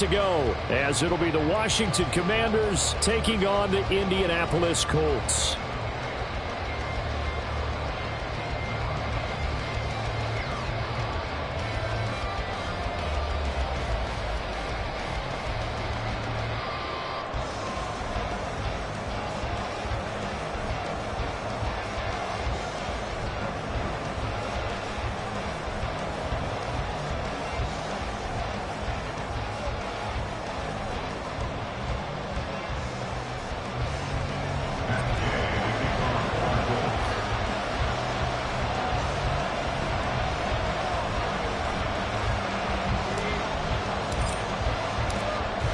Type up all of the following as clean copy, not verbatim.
To go, as it'll be the Washington Commanders taking on the Indianapolis Colts.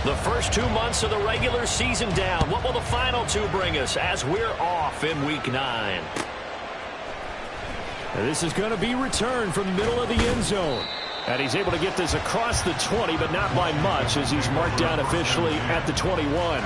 The first 2 months of the regular season down. What will the final two bring us as we're off in Week 9? This is going to be returned from the middle of the end zone. And he's able to get this across the 20, but not by much, as he's marked down officially at the 21.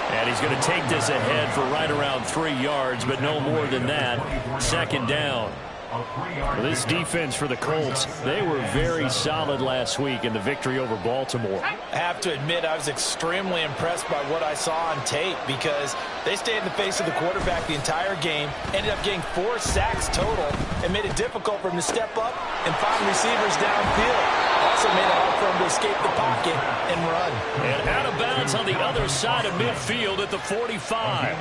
And he's going to take this ahead for right around 3 yards, but no more than that. Second down. Well, this defense for the Colts, they were very solid last week in the victory over Baltimore. I have to admit, I was extremely impressed by what I saw on tape, because they stayed in the face of the quarterback the entire game, ended up getting 4 sacks total, and made it difficult for him to step up and find receivers downfield. Also made it hard for him to escape the pocket and run. And out of bounds on the other side of midfield at the 45.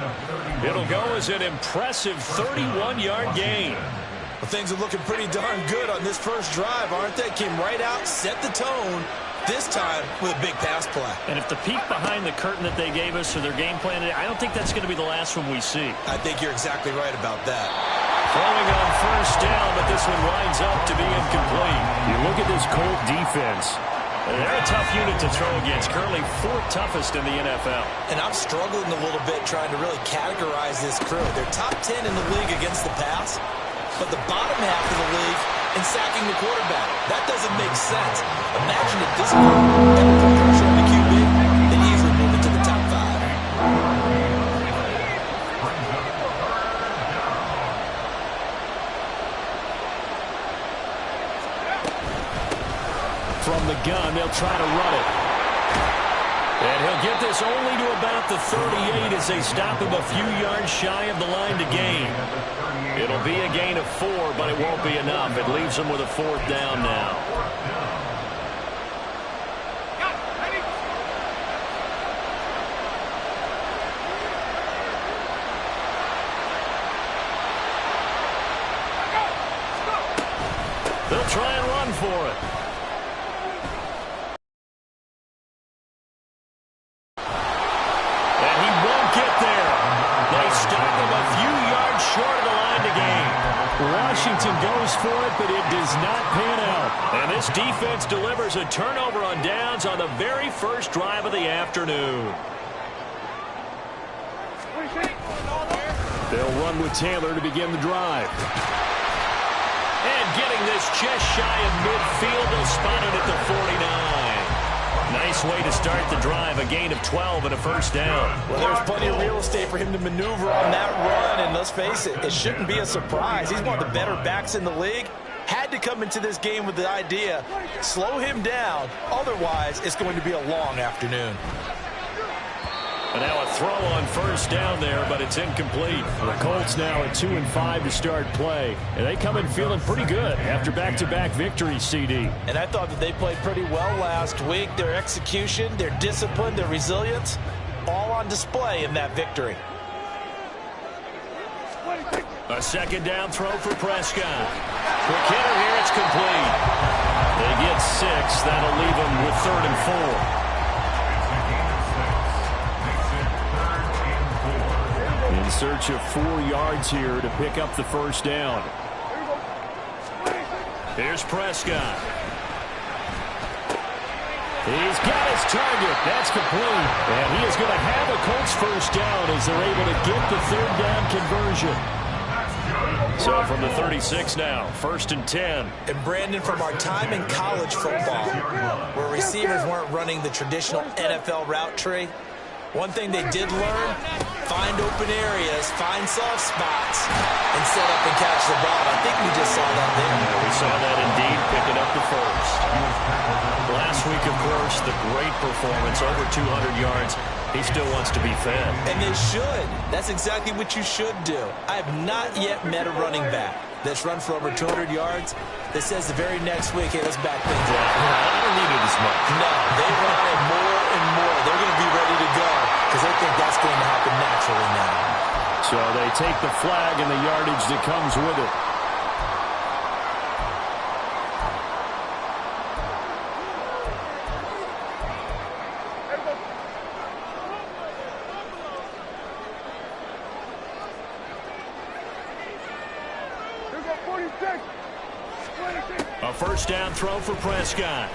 It'll go as an impressive 31-yard gain. Well, things are looking pretty darn good on this first drive, aren't they? Came right out, set the tone, this time with a big pass play. And if the peek behind the curtain that they gave us or their game plan, I don't think that's going to be the last one we see. I think you're exactly right about that. Throwing on first down, but this one winds up to be incomplete. You look at this Colt defense. They're a tough unit to throw against, currently 4th toughest in the NFL. And I'm struggling a little bit trying to really categorize this crew. They're top 10 in the league against the pass, but the bottom half of the league in sacking the quarterback. That doesn't make sense. Imagine if this group ever put pressure on the QB, they easily move into the top 5. From the gun, they'll try to run it. And he'll get this only to about the 38 as they stop him a few yards shy of the line to gain. It'll be a gain of 4, but it won't be enough. It leaves them with a 4th down now. They'll try and run for it. Washington goes for it, but it does not pan out. And this defense delivers a turnover on downs on the very first drive of the afternoon. They'll run with Taylor to begin the drive. And getting this just shy of midfield, they'll spot it at the 49. Nice way to start the drive, a gain of 12 and a first down. Well, there's plenty of real estate for him to maneuver on that run, and let's face it, it shouldn't be a surprise. He's one of the better backs in the league. Had to come into this game with the idea, slow him down, otherwise it's going to be a long afternoon. And now a throw on first down there, but it's incomplete. The Colts now at 2-5 to start play. And they come in feeling pretty good after back-to-back victories, CD. And I thought that they played pretty well last week. Their execution, their discipline, their resilience, all on display in that victory. A second down throw for Prescott. Quick hitter here, it's complete. They get 6. That'll leave them with 3rd and 4. In search of 4 yards here to pick up the first down. Here's Prescott. He's got his target. That's complete. And he is going to have a Colts first down as they're able to get the 3rd down conversion. So from the 36 now, 1st and 10. And Brandon, from our time in college football, where receivers weren't running the traditional NFL route tree, one thing they did learn, find open areas, find soft spots, and set up and catch the ball. I think we just saw that there. Yeah, we saw that indeed, picking up the first. Last week, of course, the great performance, over 200 yards. He still wants to be fed. And they should. That's exactly what you should do. I have not yet met a running back that's run for over 200 yards that says the very next week, hey, let's back things up. I don't need it as much. No, they run it more and more. They're going to be ready to go because they think that's going to happen naturally now. So they take the flag and the yardage that comes with it. A first down throw for Prescott.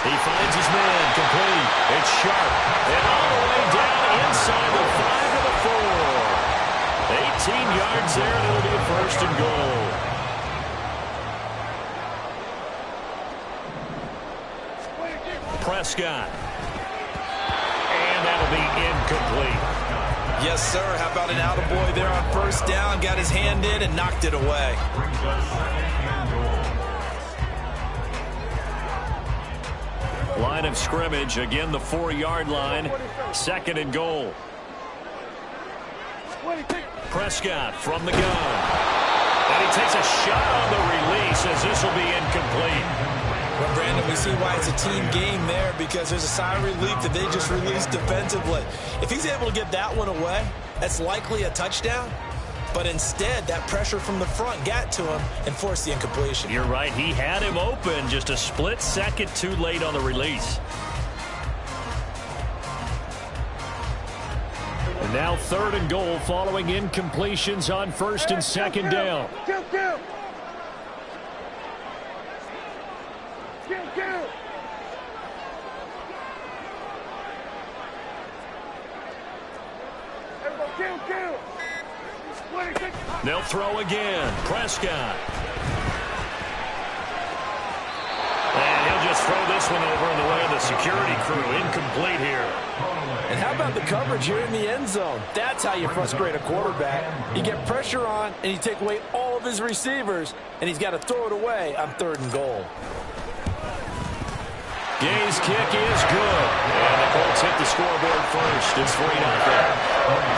He finds his man, complete. It's sharp. And all the way down inside the 5 to the 4. 18 yards there, and it'll be a 1st and goal. Prescott. And that'll be incomplete. Yes, sir. How about an attaboy there on 1st down? Got his hand in and knocked it away. Line of scrimmage, again the 4-yard line. 2nd and goal. Prescott from the gun. And he takes a shot on the release as this will be incomplete. Well, Brandon, we see why it's a team game there because there's a sigh of relief that they just released defensively. If he's able to get that one away, that's likely a touchdown. But instead, that pressure from the front got to him and forced the incompletion. You're right. He had him open, just a split second too late on the release. And now 3rd and goal following incompletions on 1st and 2nd down. They'll throw again. Prescott. And he'll just throw this one over in the way of the security crew. Incomplete here. And how about the coverage here in the end zone? That's how you frustrate a quarterback. You get pressure on, and you take away all of his receivers, and he's got to throw it away on 3rd and goal. Gay's kick is good. And the Colts hit the scoreboard first. It's 3-0.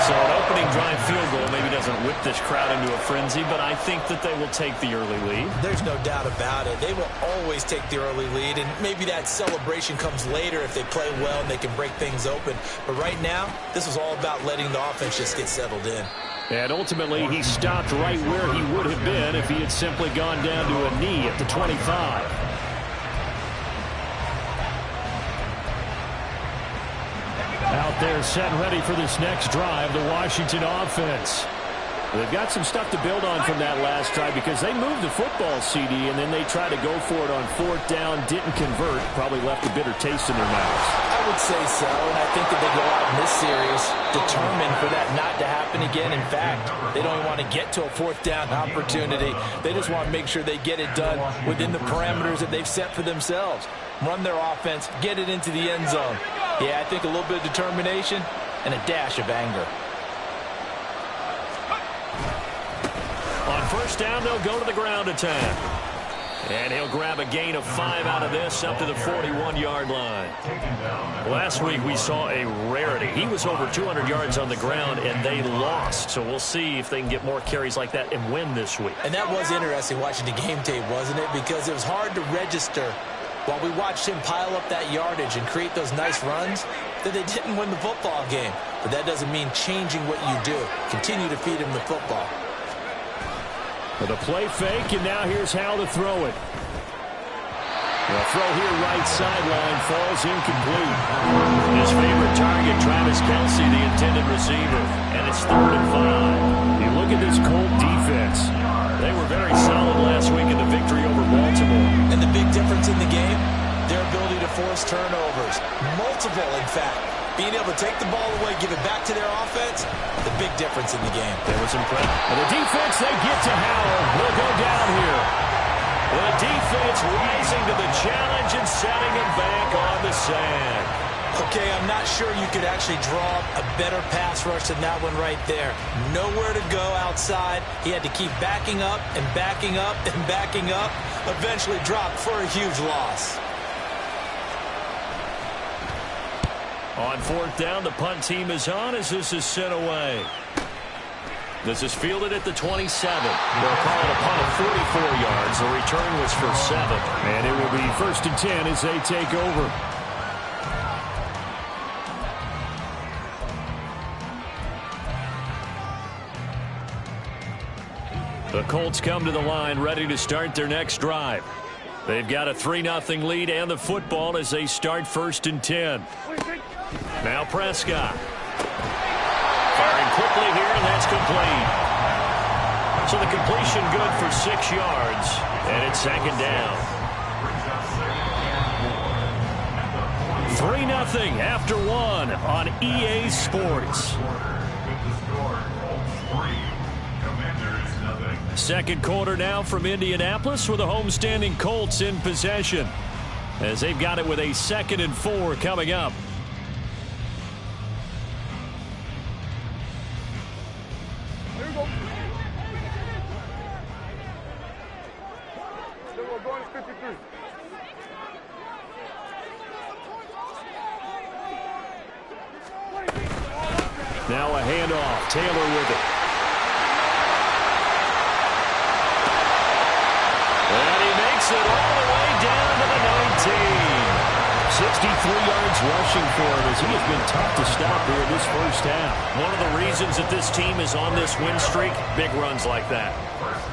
So an opening drive field goal maybe doesn't whip this crowd into a frenzy, but I think that they will take the early lead. There's no doubt about it. They will always take the early lead, and maybe that celebration comes later if they play well and they can break things open. But right now, this is all about letting the offense just get settled in. And ultimately, he stopped right where he would have been if he had simply gone down to a knee at the 25. Out there set and ready for this next drive, the Washington offense. They've got some stuff to build on from that last drive because they moved the football, CD, and then they tried to go for it on 4th down, didn't convert, probably left a bitter taste in their mouths. I would say so, and I think that they go out in this series determined for that not to happen again. In fact, they don't even want to get to a 4th down opportunity. They just want to make sure they get it done within the parameters that they've set for themselves. Run their offense, get it into the end zone. Yeah, I think a little bit of determination and a dash of anger. On 1st down, they'll go to the ground attack. And he'll grab a gain of 5 out of this up to the 41-yard line. Last week we saw a rarity. He was over 200 yards on the ground, and they lost. So we'll see if they can get more carries like that and win this week. And that was interesting watching the game tape, wasn't it? Because it was hard to register while we watched him pile up that yardage and create those nice runs that they didn't win the football game. But that doesn't mean changing what you do. Continue to feed him the football. The play fake, and now here's how to throw it. The throw here right sideline falls incomplete. His favorite target, Travis Kelce, the intended receiver. And it's 3rd and 5. You look at this Colt defense. They were very solid last week in the victory over Baltimore. And the big difference in the game, their ability to force turnovers. Multiple, in fact. Being able to take the ball away, give it back to their offense, the big difference in the game. There was impressive. And the defense, they get to Howell. Will go down here. The defense rising to the challenge and setting him back on the sand. Okay, I'm not sure you could actually draw a better pass rush than that one right there. Nowhere to go outside. He had to keep backing up and backing up and backing up. Eventually dropped for a huge loss. On fourth down, the punt team is on as this is sent away. This is fielded at the 27. They'll call it a punt of 44 yards. The return was for 7. And it will be 1st and 10 as they take over. The Colts come to the line ready to start their next drive. They've got a 3-0 lead and the football as they start 1st and 10. Now Prescott. Firing quickly here, and that's complete. So the completion good for 6 yards, and it's 2nd down. 3-0 after 1 on EA Sports. Second quarter now from Indianapolis with the homestanding Colts in possession as they've got it with a 2nd and 4 coming up. Now a handoff. Taylor with it. And he makes it all the way down to the 19. 63 yards rushing for him as he has been tough to stop here in this first half. One of the reasons that this team is on this win streak, big runs like that.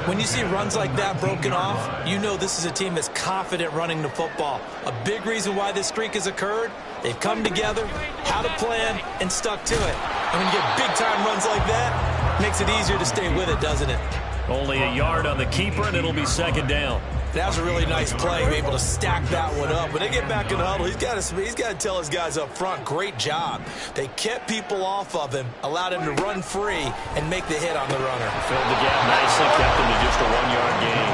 When you see runs like that broken off, you know this is a team that's confident running the football. A big reason why this streak has occurred, they've come together, had a plan, and stuck to it. And when you get big-time runs like that, it makes it easier to stay with it, doesn't it? Only a yard on the keeper, and it'll be 2nd down. That was a really nice play, able to stack that one up. When they get back in the huddle, he's got to tell his guys up front, great job. They kept people off of him, allowed him to run free, and make the hit on the runner. Filled the gap nicely, kept him to just a 1-yard gain.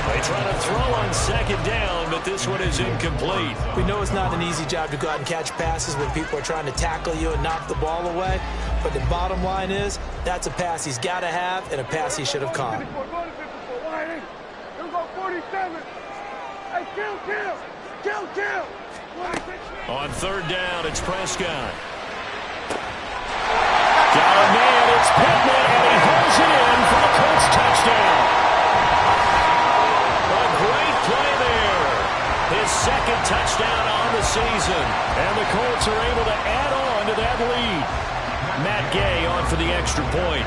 They try to throw on 2nd down, but this one is incomplete. We know it's not an easy job to go out and catch passes when people are trying to tackle you and knock the ball away. But the bottom line is, that's a pass he's got to have and a pass he should have caught. On 3rd down, it's Prescott. Got a man, it's Pittman, and he holds it in for the Colts touchdown. A great play there. His 2nd touchdown on the season. And the Colts are able to add on to that lead. Matt Gay on for the extra point.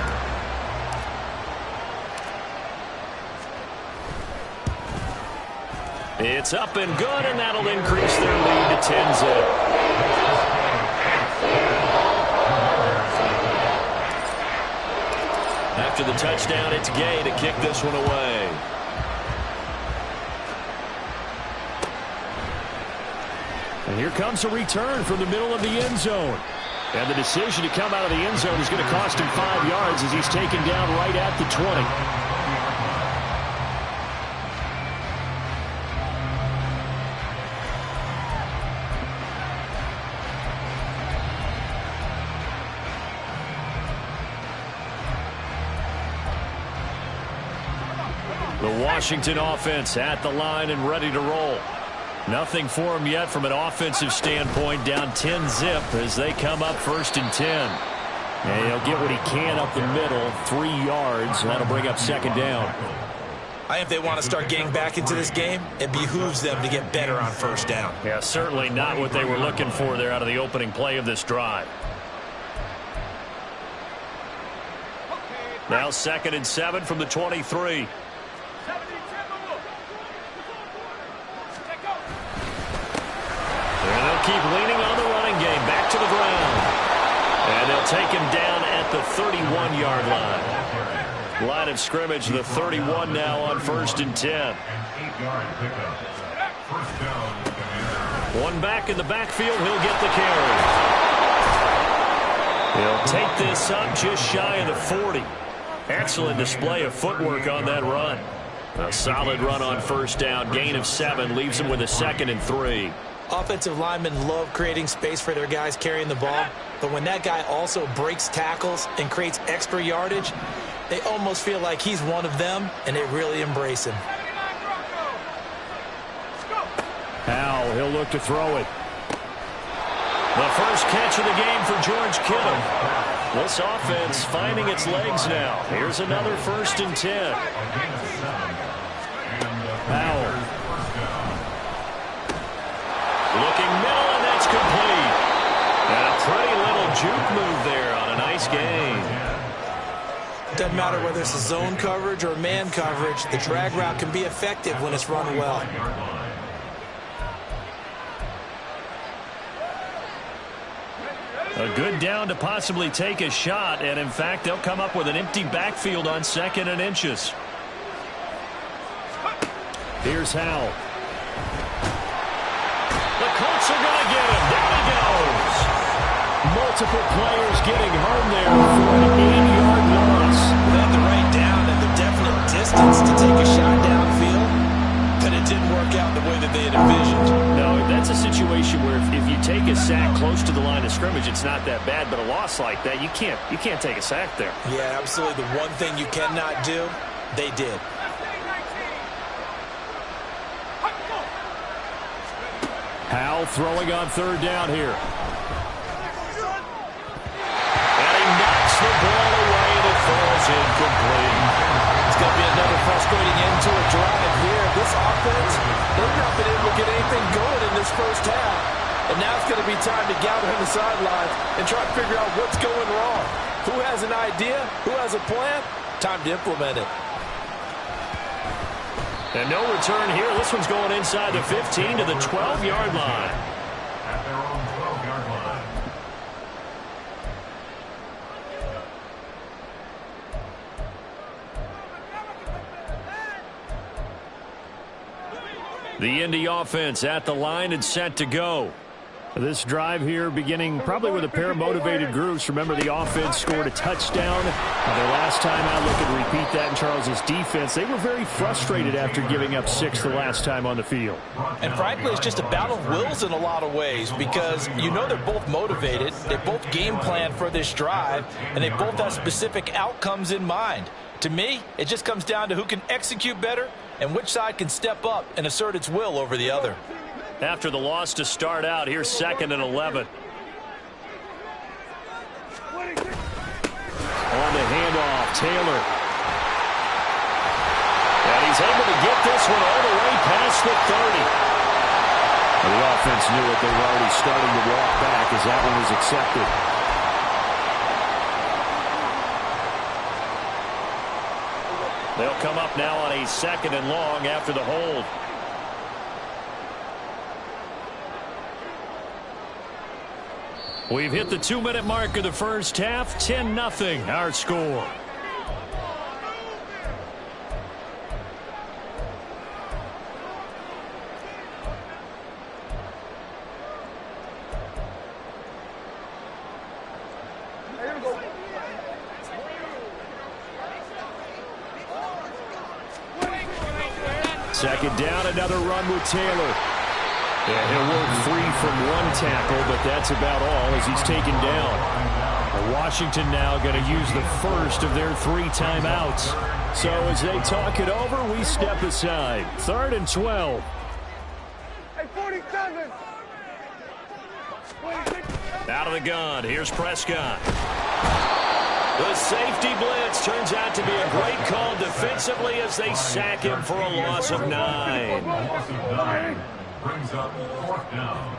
It's up and good, and that'll increase their lead to 10-zip. After the touchdown, it's Gay to kick this one away. And here comes a return from the middle of the end zone. And the decision to come out of the end zone is going to cost him 5 yards as he's taken down right at the 20. The Washington offense at the line and ready to roll. Nothing for him yet from an offensive standpoint, down 10-zip as they come up 1st and 10. And he'll get what he can up the middle, 3 yards, and that'll bring up 2nd down. I think if they want to start getting back into this game, it behooves them to get better on 1st down. Yeah, certainly not what they were looking for there out of the opening play of this drive. Now 2nd and 7 from the 23. And they'll keep leaning on the running game. Back to the ground. And they'll take him down at the 31-yard line. Line of scrimmage, the 31 now on 1st and 10. One back in the backfield. He'll get the carry. He'll take this up just shy of the 40. Excellent display of footwork on that run. A solid run on first down. Gain of 7 leaves him with a 2nd and 3. Offensive linemen love creating space for their guys carrying the ball, but when that guy also breaks tackles and creates extra yardage, they almost feel like he's one of them, and they really embrace him. Howell, he'll look to throw it. The first catch of the game for George Kittle. This offense finding its legs now. Here's another 1st and 10. Howell. Looking middle, and that's complete. And a pretty little juke move there on a nice gain. Doesn't matter whether it's a zone coverage or man coverage, the drag route can be effective when it's run well. A good down to possibly take a shot, and in fact, they'll come up with an empty backfield on 2nd and inches. Here's Howell. The Colts are going to get him. Down he goes. Multiple players getting home there for an 8-yard loss. They had the right down and the definite distance to take a shot downfield, but it didn't work out the way that they had envisioned. No, that's a situation where if you take a sack close to the line of scrimmage, it's not that bad, but a loss like that, you can't take a sack there. Yeah, absolutely. The one thing you cannot do, they did. Howell throwing on 3rd down here. And he knocks the ball away and it falls incomplete. It's going to be another frustrating end to a drive here. This offense, they've not been able to get anything going in this first half. And now it's going to be time to gather on the sidelines and try to figure out what's going wrong. Who has an idea? Who has a plan? Time to implement it. And no return here. This one's going inside the 15 to the 12-yard line. At their own 12-yard line. The Indy offense at the line and set to go. This drive here beginning probably with a pair of motivated groups. Remember, the offense scored a touchdown. Their last time out, look at repeat that in Charles's defense. They were very frustrated after giving up 6 the last time on the field. And frankly, it's just a battle of wills in a lot of ways because you know they're both motivated. They both game plan for this drive, and they both have specific outcomes in mind. To me, it just comes down to who can execute better and which side can step up and assert its will over the other. After the loss to start out, here's 2nd and 11. On the handoff, Taylor. And he's able to get this one all the way past the 30. And the offense knew it. They were already starting to walk back as that one was accepted. They'll come up now on a 2nd and long after the hold. We've hit the 2-minute mark of the first half. 10-0 our score. Second down, another run with Taylor. And he'll work free from one tackle, but that's about all as he's taken down. Washington now going to use the first of their 3 timeouts. So as they talk it over, we step aside. 3rd and 12. Hey, 47. Out of the gun, here's Prescott. The safety blitz turns out to be a great call defensively as they sack him for a loss of 9. Brings up 4th down.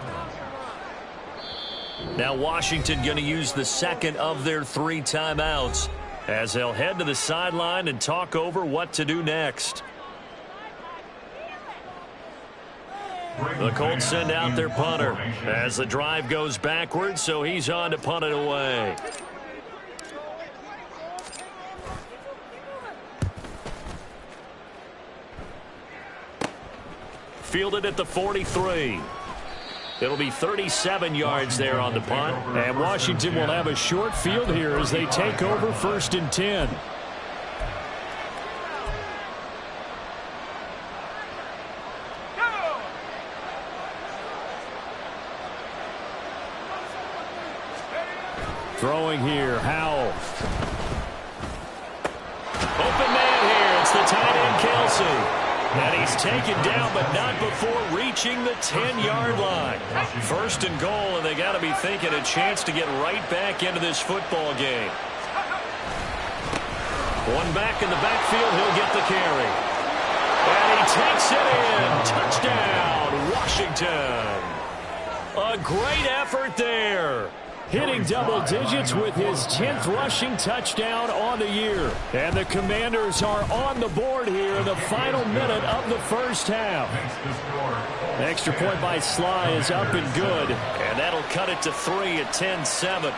Now Washington going to use the second of their 3 timeouts as they'll head to the sideline and talk over what to do next. The Colts send out their punter as the drive goes backwards, so he's on to punt it away. Fielded at the 43. It'll be 37 yards there on the punt. And Washington will have a short field here as they take over 1st and 10. Throwing here, Howell. Open man here. It's the tight end, Kelsey. And he's taken down, but not before reaching the 10-yard line. 1st and goal, and they got to be thinking a chance to get right back into this football game. One back in the backfield, he'll get the carry. And he takes it in. Touchdown, Washington. A great effort there. Hitting double digits with his 10th rushing touchdown on the year. And the Commanders are on the board here in the final minute of the first half. The extra point by Sly is up and good. And that'll cut it to 3 at 10-7.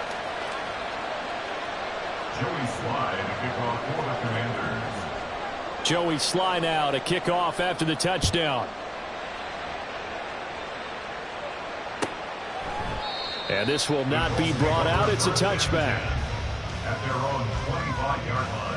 Joey Sly to kick off for the Commanders. Joey Sly now to kick off after the touchdown. And this will not be brought out. It's a touchback. At their own 25-yard line.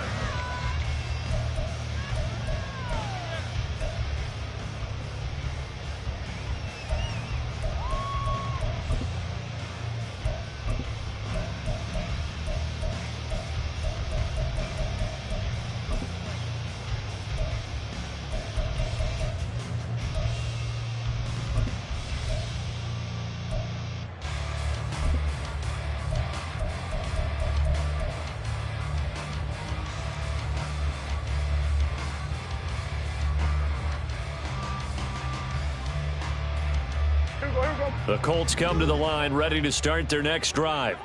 The Colts come to the line ready to start their next drive.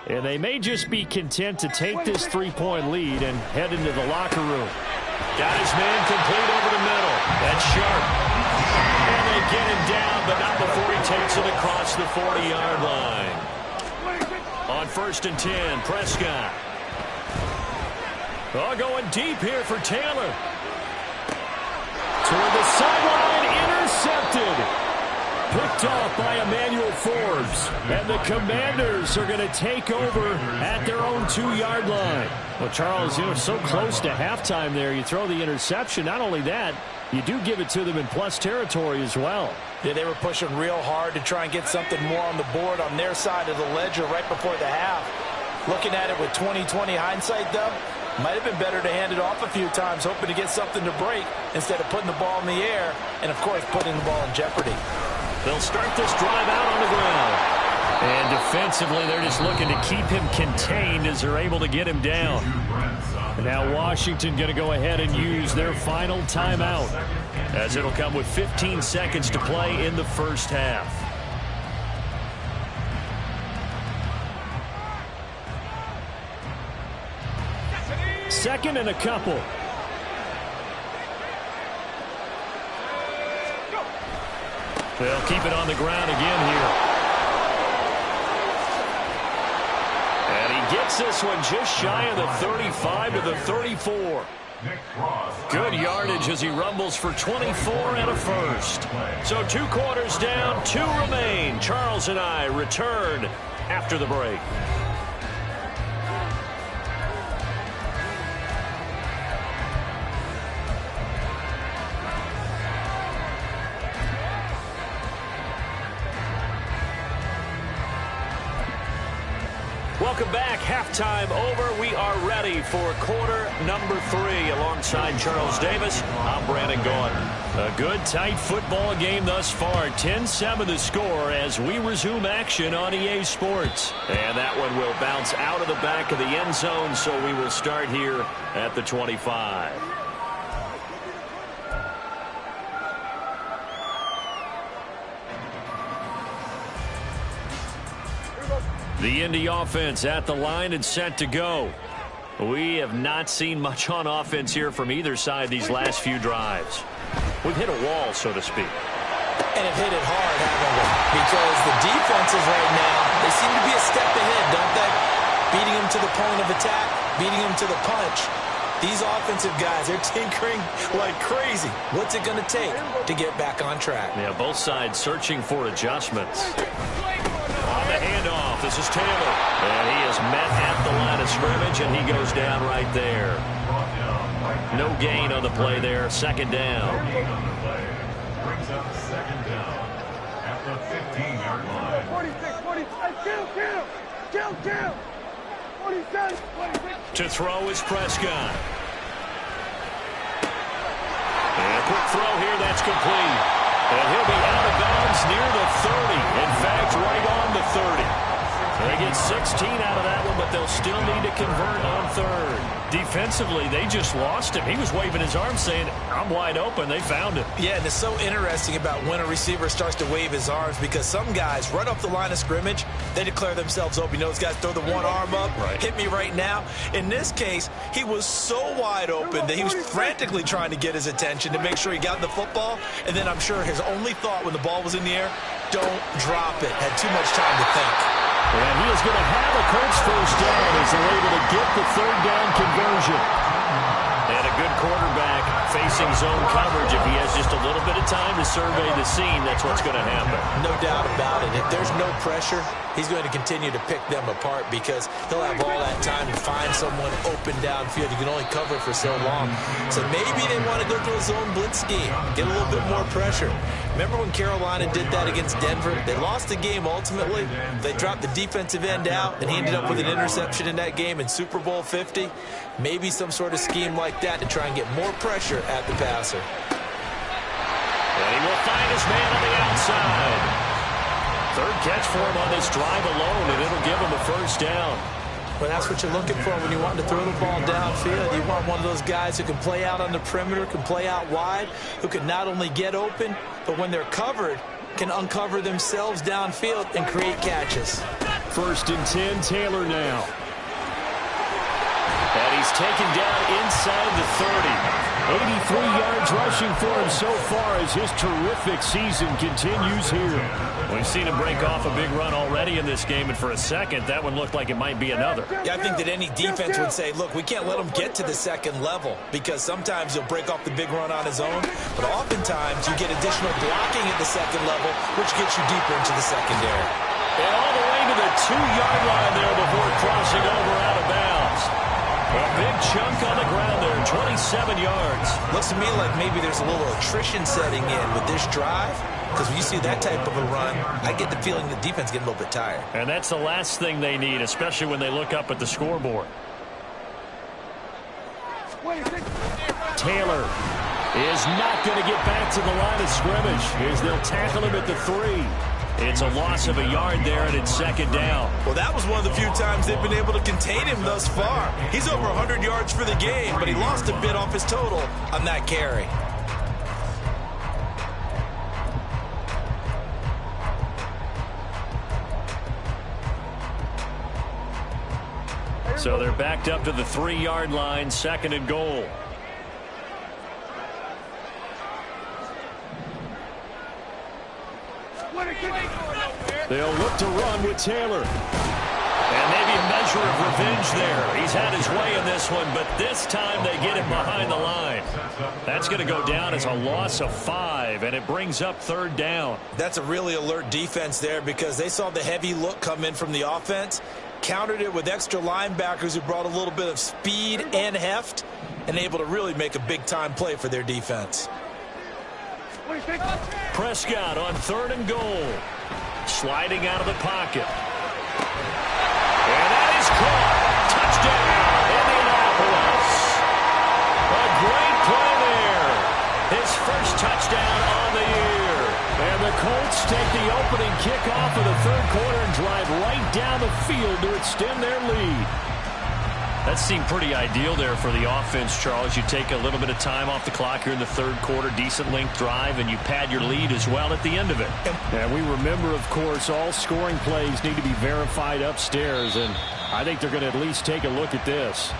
And they may just be content to take this 3-point lead and head into the locker room. Got his man complete over the middle. That's sharp. And they get him down, but not before he takes it across the 40-yard line. On 1st and 10, Prescott. Oh, going deep here for Taylor. Toward the sideline, intercepted. Picked off by Emmanuel Forbes. And the Commanders are going to take over at their own 2-yard line. Well, Charles, so close to halftime there. You throw the interception. Not only that, you do give it to them in plus territory as well. Yeah, they were pushing real hard to try and get something more on the board on their side of the ledger right before the half. Looking at it with 20/20 hindsight, though, might have been better to hand it off a few times, hoping to get something to break instead of putting the ball in the air and, of course, putting the ball in jeopardy. They'll start this drive out on the ground. And defensively, they're just looking to keep him contained as they're able to get him down. And now Washington going to go ahead and use their final timeout, as it'll come with 15 seconds to play in the first half. Second and a couple. They'll keep it on the ground again here. And he gets this one just shy of the 35 to the 34. Good yardage as he rumbles for 24 and a first. So 2 quarters down, 2 remain. Charles and I return after the break. Welcome back. Halftime over. We are ready for quarter number 3. Alongside Charles Davis, I'm Brandon Gordon. A good, tight football game thus far. 10-7 the score as we resume action on EA Sports. And that one will bounce out of the back of the end zone, so we will start here at the 25. The Indy offense at the line and set to go. We have not seen much on offense here from either side these last few drives. We've hit a wall, so to speak. And have hit it hard, haven't we? Because the defenses right now, they seem to be a step ahead, don't they? Beating them to the point of attack, beating them to the punch. These offensive guys, they're tinkering like crazy. What's it going to take to get back on track? Yeah, both sides searching for adjustments. On the handoff, this is Taylor. And he is met at the line of scrimmage, and he goes down right there. No gain on the play there, second down. Brings up second down at the 15-yard line. 46, 40, kill. 47, 26. To throw is Prescott. And a quick throw here, that's complete. And he'll be out of bounds near the 30. In fact, right on the 30. They get 16 out of that one, but they'll still need to convert on third. Defensively, they just lost him. He was waving his arms saying, I'm wide open. They found him. Yeah, and it's so interesting about when a receiver starts to wave his arms because some guys, right off the line of scrimmage, they declare themselves open. You know, those guys throw the one arm up, hit me right now. In this case, he was so wide open that he was frantically trying to get his attention to make sure he got the football. And then I'm sure his only thought when the ball was in the air, don't drop it. Had too much time to think. And he is going to have a Colts first down as they're able to get the third down conversion. And a good quarterback facing zone coverage. If he has just a little bit of time to survey the scene, that's what's going to happen. No doubt about it. If there's no pressure, he's going to continue to pick them apart because he'll have all that time to find someone open downfield. You can only cover for so long. So maybe they want to go to a zone blitz scheme, get a little bit more pressure. Remember when Carolina did that against Denver? They lost the game ultimately. They dropped the defensive end out, and he ended up with an interception in that game in Super Bowl 50. Maybe some sort of scheme like that to try and get more pressure at the passer. And he will find his man on the outside. Third catch for him on this drive alone, and it'll give him a first down. Well, that's what you're looking for when you want to throw the ball downfield. You want one of those guys who can play out on the perimeter, can play out wide, who can not only get open, but when they're covered, can uncover themselves downfield and create catches. 1st and 10, Taylor now. And he's taken down inside the 30. 83 yards rushing for him so far as his terrific season continues here. We've seen him break off a big run already in this game, and for a second, that one looked like it might be another. Yeah, I think that any defense would say, look, we can't let him get to the second level because sometimes he'll break off the big run on his own, but oftentimes you get additional blocking at the second level, which gets you deeper into the secondary. And all the way to the 2-yard line there before crossing over out of bounds. A big chunk on the ground there, 27 yards. Looks to me like maybe there's a little attrition setting in with this drive, because when you see that type of a run, I get the feeling the defense getting a little bit tired. And that's the last thing they need, especially when they look up at the scoreboard. Taylor is not going to get back to the line of scrimmage as they'll tackle him at the 3. It's a loss of a yard there, and it's second down. Well, that was one of the few times they've been able to contain him thus far. He's over 100 yards for the game, but he lost a bit off his total on that carry. So they're backed up to the 3-yard line, 2nd and goal. They'll look to run with Taylor. And maybe a measure of revenge there. He's had his way in this one, but this time they get him behind the line. That's going to go down as a loss of 5, and it brings up 3rd down. That's a really alert defense there because they saw the heavy look come in from the offense, countered it with extra linebackers who brought a little bit of speed and heft, and able to really make a big-time play for their defense. Prescott on 3rd and goal. Sliding out of the pocket. And that is caught. Touchdown, Indianapolis. A great play there. His first touchdown on the year. And the Colts take the opening kickoff of the 3rd quarter and drive right down the field to extend their lead. That seemed pretty ideal there for the offense, Charles. You take a little bit of time off the clock here in the 3rd quarter, decent length drive, and you pad your lead as well at the end of it. And we remember, of course, all scoring plays need to be verified upstairs, and I think they're going to at least take a look at this.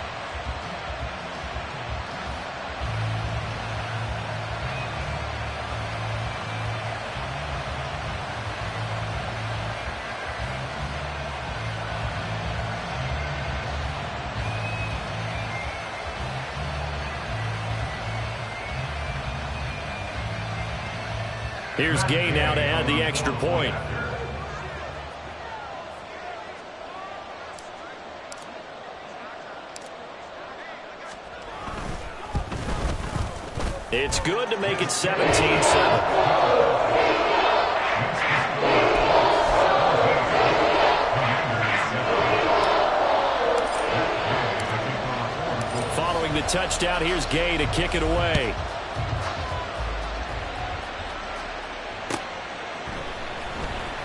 Here's Gay now to add the extra point. It's good to make it 17-7. Following the touchdown, here's Gay to kick it away.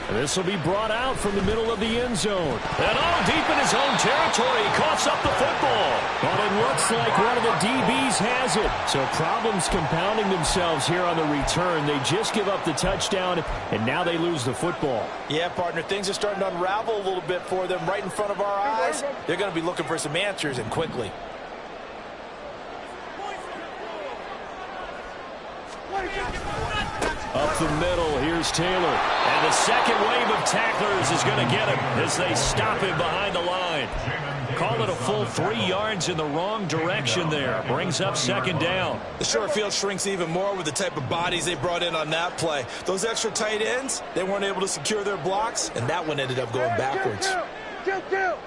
And this will be brought out from the middle of the end zone. And deep in his own territory, he coughs up the football. But it looks like one of the DBs has it. So problems compounding themselves here on the return. They just give up the touchdown, and now they lose the football. Yeah, partner, things are starting to unravel a little bit for them right in front of our eyes. They're going to be looking for some answers, and quickly. Up the middle, here's Taylor. And the second wave of tacklers is going to get him as they stop him behind the line. Call it a full 3 yards in the wrong direction there. Brings up second down. The short field shrinks even more with the type of bodies they brought in on that play. Those extra tight ends, they weren't able to secure their blocks, and that one ended up going backwards. Kill.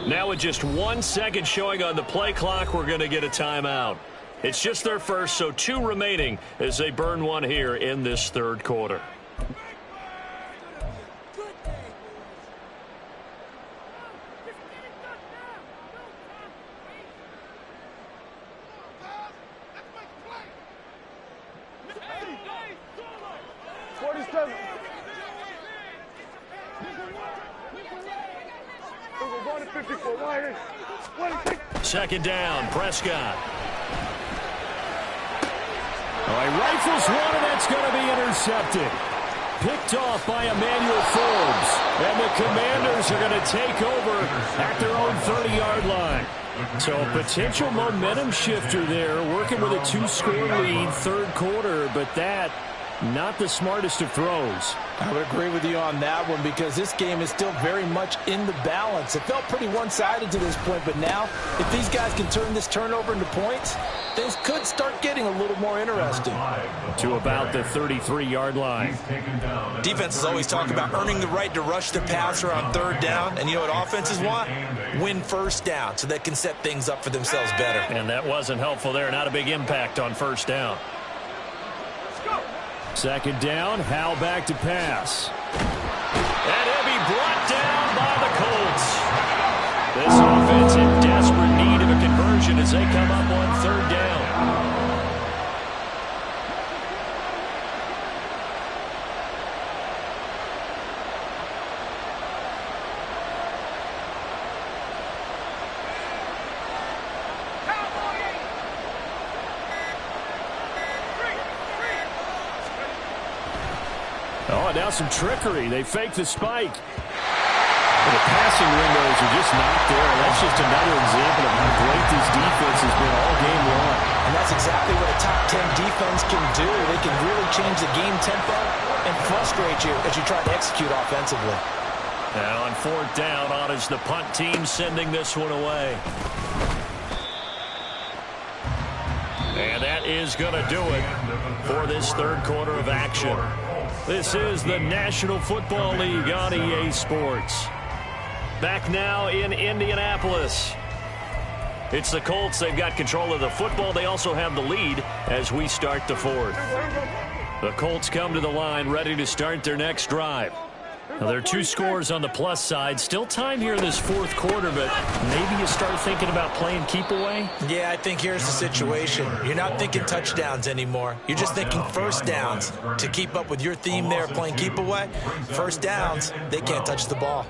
Now with just 1 second showing on the play clock, we're going to get a timeout. It's just their first, so 2 remaining as they burn one here in this third quarter. Second down, Prescott. He rifles one, and that's going to be intercepted. Picked off by Emmanuel Forbes. And the Commanders are going to take over at their own 30-yard line. So a potential momentum shifter there, working with a 2-score lead, third quarter, but that not the smartest of throws. I would agree with you on that one because this game is still very much in the balance. It felt pretty one-sided to this point, but now if these guys can turn this turnover into points, things could start getting a little more interesting. To about the 33-yard line. Defenses always talk about earning the right to rush the passer on third down, and you know what offenses want? Win first down so they can set things up for themselves better. And that wasn't helpful there. Not a big impact on first down. Second down, Howell back to pass. And he'll be brought down by the Colts. This offense in desperate need of a conversion as they come up on third down. Now some trickery. They fake the spike. The passing windows are just not there. That's just another example of how great this defense has been all game long. And that's exactly what a top 10 defense can do. They can really change the game tempo and frustrate you as you try to execute offensively. Now on fourth down, on is the punt team sending this one away. And that is going to do it for this third quarter of action. This is the National Football League on EA Sports. Back now in Indianapolis. It's the Colts. They've got control of the football. They also have the lead as we start the fourth. The Colts come to the line ready to start their next drive. Now, there are 2 scores on the plus side. Still time here in this fourth quarter, but maybe you start thinking about playing keep away? Yeah, I think here's the situation. You're not thinking touchdowns anymore. You're just thinking first downs. To keep up with your theme there, playing keep away, first downs, they can't touch the ball.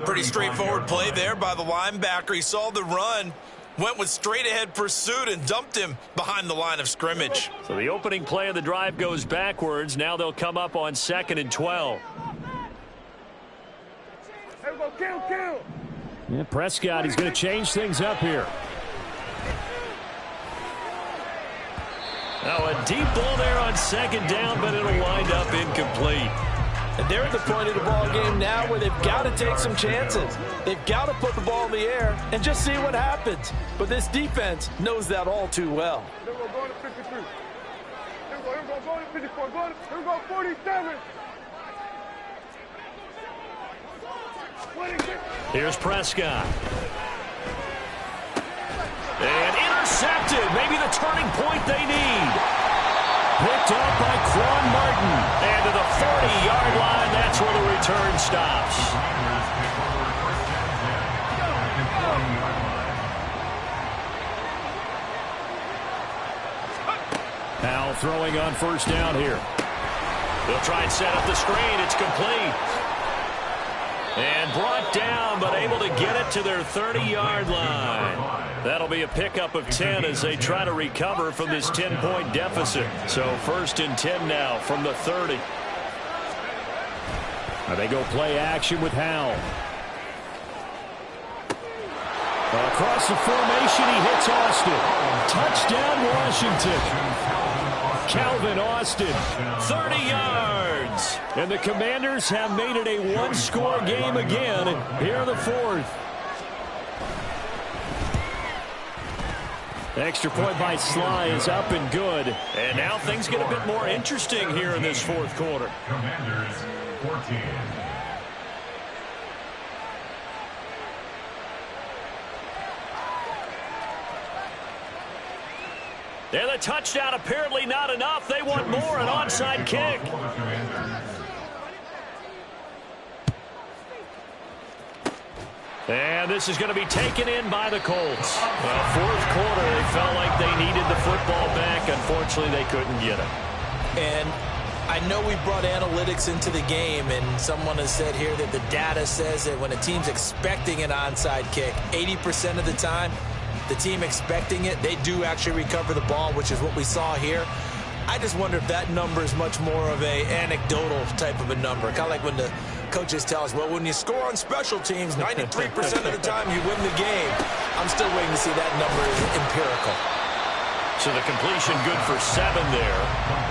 Pretty straightforward play there by the linebacker. He saw the run, went with straight-ahead pursuit, and dumped him behind the line of scrimmage. So the opening play of the drive goes backwards. Now they'll come up on 2nd and 12. Kill. Yeah, Prescott, he's going to change things up here. Now a deep ball there on second down, but it'll wind up incomplete. And they're at the point of the ball game now where they've got to take some chances. They've got to put the ball in the air and just see what happens. But this defense knows that all too well. Here we go, go to 53. Here we go to 54. Here we go, 47. Here's Prescott. And intercepted. Maybe the turning point they need. Picked up by Quan Martin. And to the 40-yard line, that's where the return stops. Powell throwing on first down here. They'll try and set up the screen. It's complete. And brought down, but able to get it to their 30-yard line. That'll be a pickup of 10 as they try to recover from this 10-point deficit. So 1st and 10 now from the 30. Now they go play action with Howell. Across the formation, he hits Austin. Touchdown, Washington. Calvin Austin, 30 yards. And the Commanders have made it a one-score game again here in the 4th. Extra point by Sly is up and good. And now things get a bit more interesting here in this 4th quarter. Commanders 14. And the touchdown apparently not enough. They want more, an onside kick. And this is going to be taken in by the Colts. Well, 4th quarter, they felt like they needed the football back. Unfortunately, they couldn't get it. And I know we brought analytics into the game, and someone has said here that the data says that when a team's expecting an onside kick, 80% of the time, the team expecting it, they do actually recover the ball, which is what we saw here. I just wonder if that number is much more of a anecdotal type of a number. Kind of like when the coaches tell us, well, when you score on special teams, 93% of the time you win the game. I'm still waiting to see that number is empirical. So the completion good for 7 there,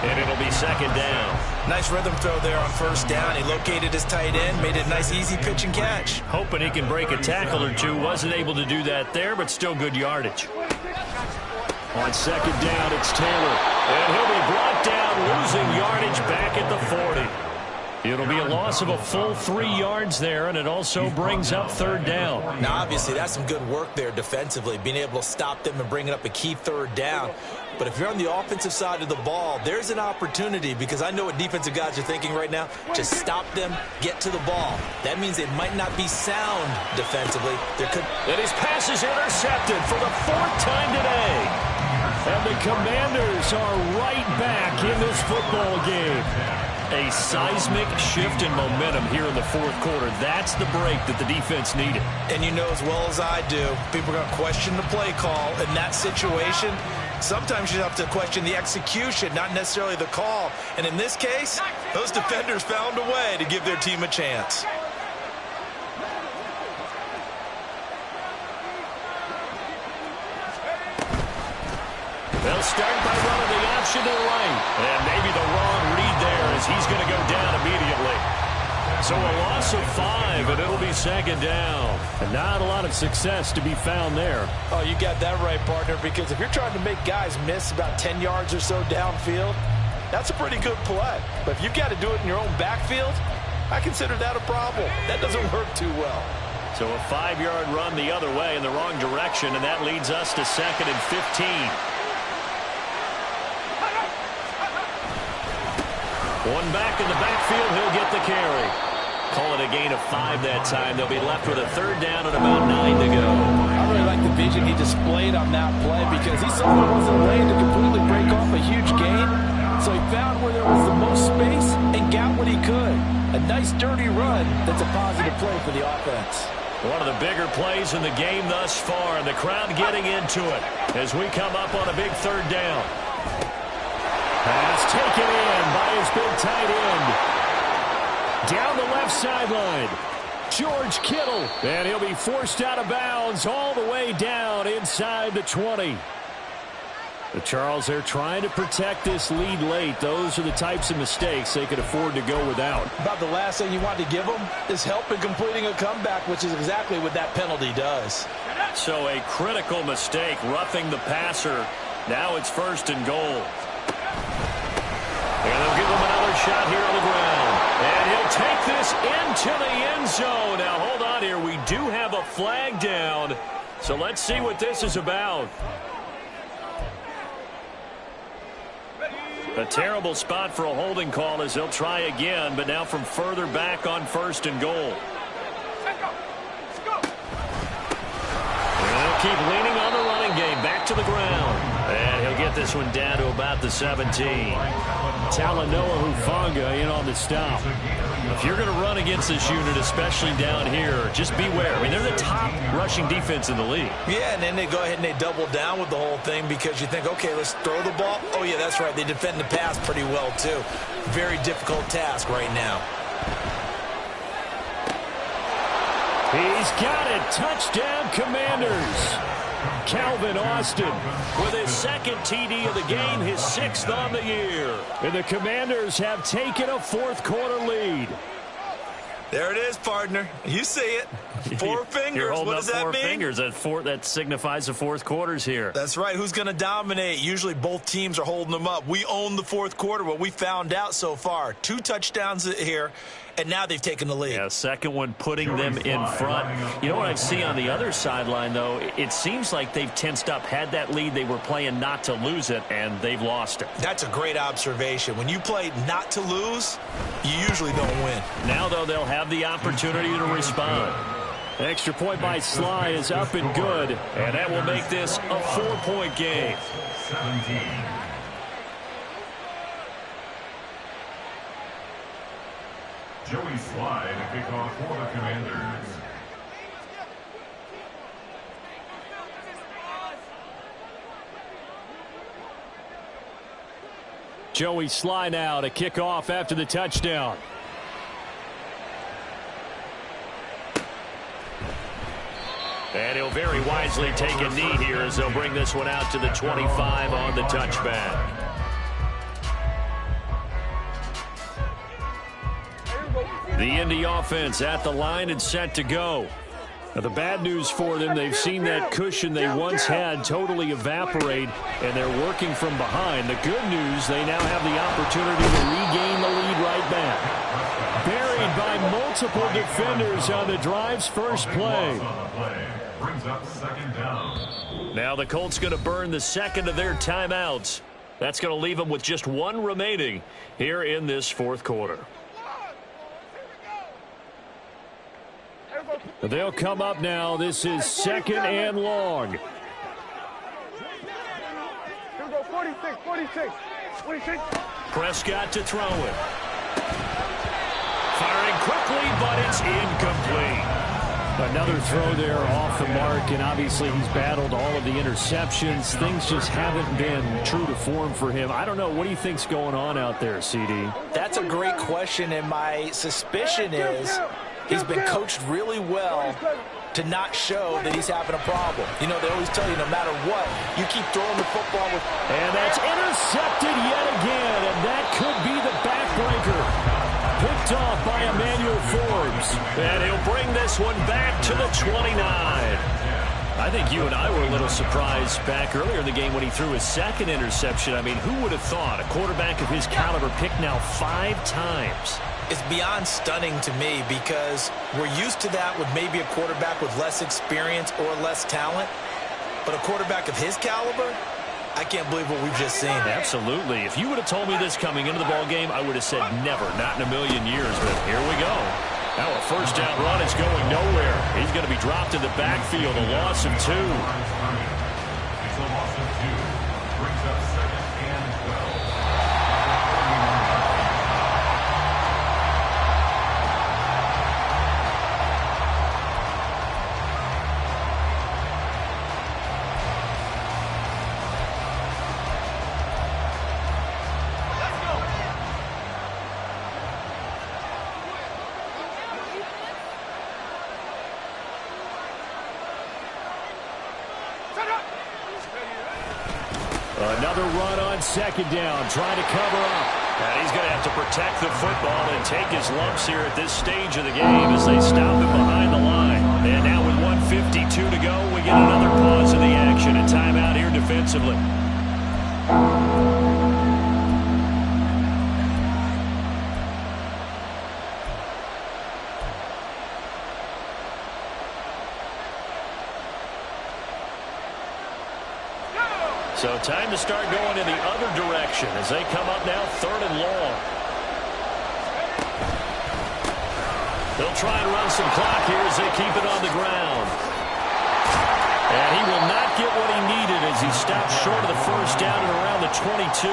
and it'll be 2nd down. Nice rhythm throw there on 1st down. He located his tight end, made it a nice easy pitch and catch. Hoping he can break a tackle or two. Wasn't able to do that there, but still good yardage. On 2nd down, it's Taylor. And he'll be brought down, losing yardage back at the 40. It'll be a loss of a full 3 yards there, and it also brings up 3rd down. Now, obviously, that's some good work there defensively, being able to stop them and bring it up a key 3rd down. But if you're on the offensive side of the ball, there's an opportunity, because I know what defensive guys are thinking right now. Just stop them, get to the ball. That means they might not be sound defensively. And his pass is intercepted for the 4th time today. And the Commanders are right back in this football game. A seismic shift in momentum here in the 4th quarter. That's the break that the defense needed. And you know as well as I do, people are going to question the play call in that situation. Sometimes you have to question the execution, not necessarily the call. And in this case, those defenders found a way to give their team a chance. They'll start by running the option to the right. And maybe the wrong read there as he's going to go down immediately. So a loss of 5, and it'll be 2nd down. And not a lot of success to be found there. Oh, you got that right, partner, because if you're trying to make guys miss about 10 yards or so downfield, that's a pretty good play. But if you've got to do it in your own backfield, I consider that a problem. That doesn't work too well. So a 5-yard run the other way in the wrong direction, and that leads us to 2nd and 15. One back in the backfield, he'll get the carry. Call it a gain of 5 that time. They'll be left with a 3rd down and about 9 to go. I really like the vision he displayed on that play because he saw there wasn't a lane to completely break off a huge gain. So he found where there was the most space and got what he could. A nice dirty run that's a positive play for the offense. One of the bigger plays in the game thus far, and the crowd getting into it as we come up on a big 3rd down. Pass taken in by his big tight end. Down the left sideline. George Kittle. And he'll be forced out of bounds all the way down inside the 20. Charles, they're trying to protect this lead late. Those are the types of mistakes they could afford to go without. About the last thing you want to give them is help in completing a comeback, which is exactly what that penalty does. So a critical mistake, roughing the passer. Now it's 1st and goal. And they'll give him another shot here on the ground. And he'll take this into the end zone. Now, hold on here. We do have a flag down. So let's see what this is about. A terrible spot for a holding call as they'll try again, but now from further back on 1st and goal. And they'll keep leaning on the running game. Back to the ground. And he'll get this one down to about the 17. Talanoa Hufanga in on the stop. If you're going to run against this unit, especially down here, just beware. I mean, they're the top rushing defense in the league. Yeah, and then they go ahead and they double down with the whole thing because you think, okay, let's throw the ball. Oh, yeah, that's right. They defend the pass pretty well, too. Very difficult task right now. He's got it. Touchdown, Commanders. Calvin Austin with his 2nd TD of the game, his 6th on the year. And the Commanders have taken a 4th quarter lead. There it is, partner. You see it. 4 fingers. You're holding what does that up 4 mean? fingers. That signifies the 4th quarters here. That's right. Who's going to dominate? Usually both teams are holding them up. We own the 4th quarter, what we found out so far. 2 touchdowns here, and now they've taken the lead. Yeah, 2nd one putting them in front. You know what I see on the other sideline, though? It seems like they've tensed up. Had that lead, they were playing not to lose it, and they've lost it. That's a great observation. When you play not to lose, you usually don't win. Now, though, they'll have the opportunity to respond. Extra point by Sly is up and good. And that will make this a 4-point game. 17. Joey Sly to kick off for the Commanders. Joey Sly now to kick off after the touchdown. And he'll very wisely take a knee here as they'll bring this one out to the 25 on the touchback. The Indy offense at the line and set to go. Now, the bad news for them, they've seen that cushion they once had totally evaporate, and they're working from behind. The good news, they now have the opportunity to regain the lead right back. Buried by multiple defenders on the drive's first play. Brings up 2nd down. Now the Colts going to burn the 2nd of their timeouts. That's going to leave them with just 1 remaining here in this 4th quarter. They'll come up now. This is 2nd and long. Here we go, 46, 46, 46. Prescott to throw it. Firing quickly, but it's incomplete. Another throw there off the mark, and obviously he's battled all of the interceptions. Things just haven't been true to form for him. I don't know. What do you think's going on out there, CD? That's a great question, and my suspicion is he's been coached really well to not show that he's having a problem. You know, they always tell you no matter what, you keep throwing the football with... And that's intercepted yet again, and that could be the backbreaker. Picked off by Emmanuel Forbes. And he'll bring this one back to the 29. I think you and I were a little surprised back earlier in the game when he threw his 2nd interception. I mean, who would have thought a quarterback of his caliber picked now 5 times? It's beyond stunning to me because we're used to that with maybe a quarterback with less experience or less talent. But a quarterback of his caliber, I can't believe what we've just seen. Absolutely. If you would have told me this coming into the ball game, I would have said never, not in a million years. But here we go. Now a 1st down run is going nowhere. He's going to be dropped in the backfield, a loss of 2. It's a loss of 2. Brings up 2nd and 12. Another run on second down, trying to cover up. And he's going to have to protect the football and take his lumps here at this stage of the game as they stop him behind the line. And now with 1:52 to go, we get another pause in the action and timeout here defensively. So time to start going in the other direction as they come up now 3rd and long. They'll try and run some clock here as they keep it on the ground. And he will not get what he needed as he stopped short of the first down at around the 22.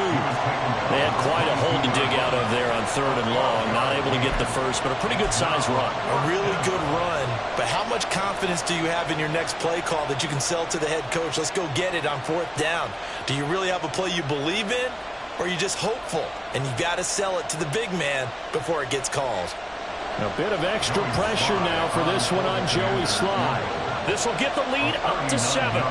They had quite a hole to dig out of there on 3rd and long. Not able to get the first, but a pretty good size run. A really good run. But how much confidence do you have in your next play call that you can sell to the head coach? Let's go get it on 4th down. Do you really have a play you believe in, or are you just hopeful? And you've got to sell it to the big man before it gets called. A bit of extra pressure now for this one on Joey Sly. This will get the lead up to 7.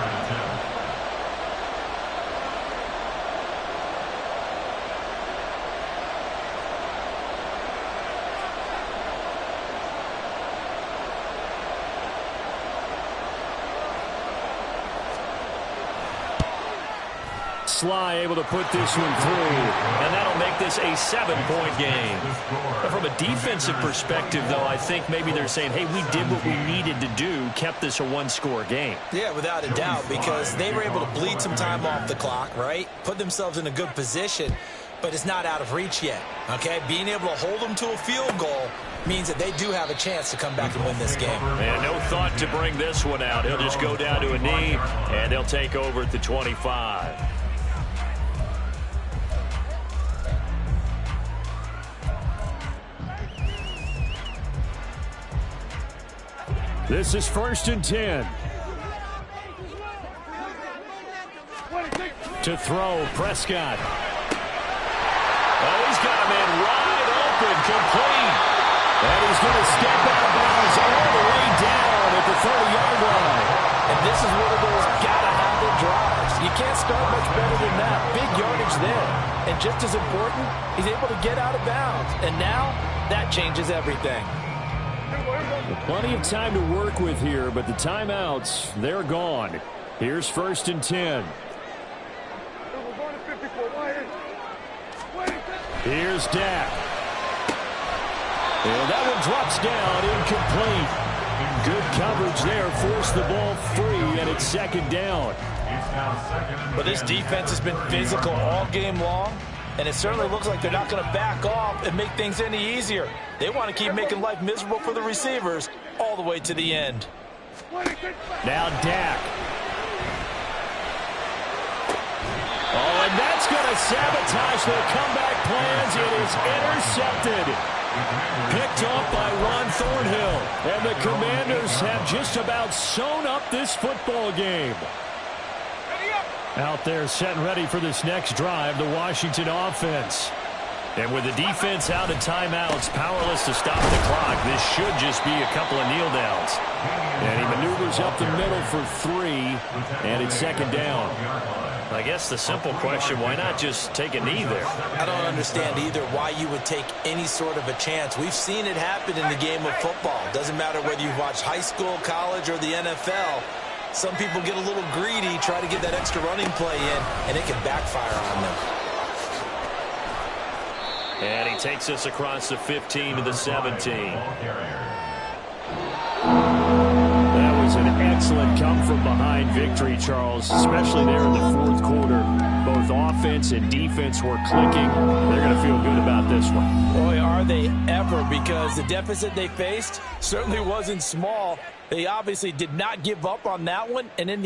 Sly able to put this one through. And that'll make this a 7-point game. But from a defensive perspective, though, I think maybe they're saying, hey, we did what we needed to do, kept this a 1-score game. Yeah, without a doubt, because they were able to bleed some time off the clock, right? Put themselves in a good position, but it's not out of reach yet, okay? Being able to hold them to a field goal means that they do have a chance to come back and win this game. And no thought to bring this one out. He'll just go down to a knee, and they'll take over at the 25. This is 1st and 10. To throw, Prescott. Oh, he's got him in wide open, complete. And he's going to step out of bounds all the way down at the 30-yard line. And this is one of those gotta-have-it drives. You can't start much better than that. Big yardage there. And just as important, he's able to get out of bounds. And now, that changes everything. Plenty of time to work with here, but the timeouts, they're gone. Here's 1st and 10. Here's Dak. And that one drops down, incomplete. Good coverage there, forced the ball free, and it's 2nd down. But this defense has been physical all game long, and it certainly looks like they're not going to back off and make things any easier. They want to keep making life miserable for the receivers all the way to the end. Now Dak. Oh, and that's going to sabotage their comeback plans. It is intercepted. Picked off by Ron Thornhill. And the Commanders have just about sewn up this football game. Out there set and ready for this next drive, the Washington offense. And with the defense out of timeouts, powerless to stop the clock, this should just be a couple of kneel downs. And he maneuvers up the middle for 3, and it's 2nd down. I guess the simple question, why not just take a knee there? I don't understand either why you would take any sort of a chance. We've seen it happen in the game of football. Doesn't matter whether you've watched high school, college, or the NFL. Some people get a little greedy, try to get that extra running play in, and it can backfire on them. And he takes us across the 15 to the 17. That was an excellent come-from-behind victory, Charles, especially there in the 4th quarter. Both offense and defense were clicking. They're going to feel good about this one. Boy, are they ever, because the deficit they faced certainly wasn't small. They obviously did not give up on that one, and in